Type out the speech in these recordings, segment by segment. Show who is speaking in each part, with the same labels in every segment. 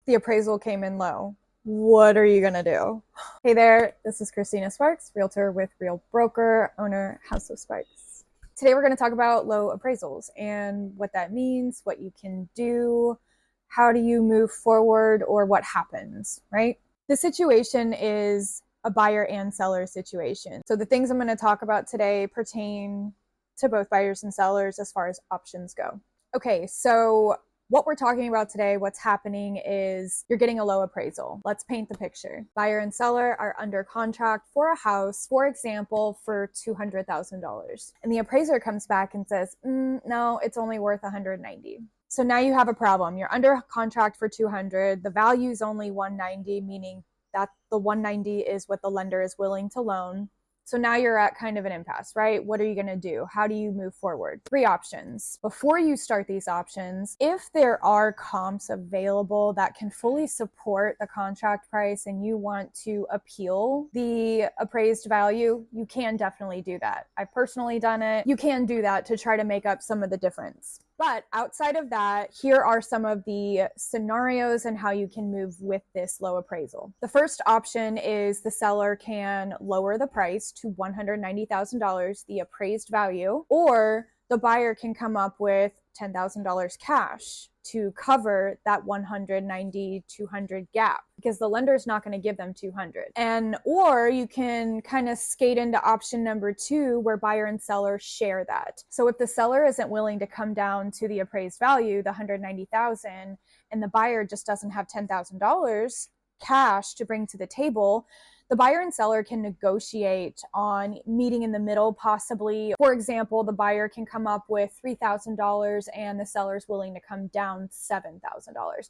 Speaker 1: The appraisal came in low. What are you gonna do? Hey there, this is Christina Sparks, realtor with Real Broker, owner House of Sparks. Today we're going to talk about low appraisals and what that means, what you can do, how do you move forward, or what happens, right? The situation is a buyer and seller situation. So the things I'm going to talk about today pertain to both buyers and sellers as far as options go. Okay, so what we're talking about today, what's happening is you're getting a low appraisal. Let's paint the picture. Buyer and seller are under contract for a house, for example, for $200,000. And the appraiser comes back and says, no, it's only worth $190,000. So now you have a problem. You're under contract for $200,000. The value is only $190,000, meaning that the $190,000 is what the lender is willing to loan. So now you're at kind of an impasse, right? What are you going to do? How do you move forward? 3 options. Before you start these options, if there are comps available that can fully support the contract price and you want to appeal the appraised value, you can definitely do that. I've personally done it. You can do that to try to make up some of the difference. But outside of that, here are some of the scenarios and how you can move with this low appraisal. The first option is the seller can lower the price to $190,000, the appraised value, or the buyer can come up with $10,000 cash to cover that 190, 200 gap, because the lender is not going to give them 200. And or you can kind of skate into option number 2, where buyer and seller share that. So if the seller isn't willing to come down to the appraised value, the 190,000, and the buyer just doesn't have $10,000 cash to bring to the table, the buyer and seller can negotiate on meeting in the middle, possibly. For example, the buyer can come up with $3,000 and the seller is willing to come down $7,000.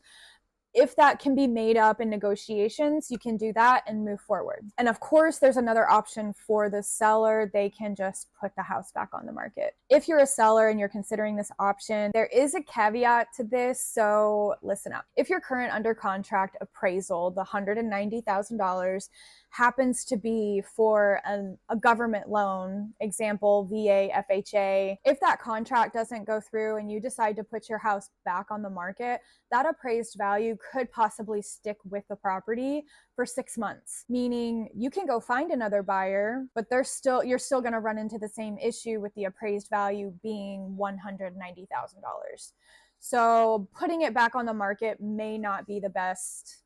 Speaker 1: If that can be made up in negotiations, you can do that and move forward. And of course, there's another option for the seller. They can just put the house back on the market. If you're a seller and you're considering this option, there is a caveat to this, so listen up. If your current under contract appraisal, the $190,000, happens to be for a government loan, example, VA, FHA, if that contract doesn't go through and you decide to put your house back on the market, that appraised value could possibly stick with the property for 6 months, meaning you can go find another buyer, but you're still going to run into the same issue with the appraised value being $190,000. So putting it back on the market may not be the best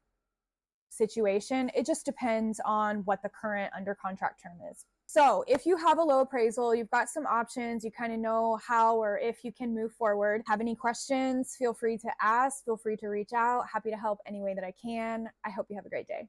Speaker 1: situation. It just depends on what the current under contract term is. So if you have a low appraisal, you've got some options, you kind of know how or if you can move forward. Have any questions, feel free to ask, feel free to reach out. Happy to help any way that I can. I hope you have a great day.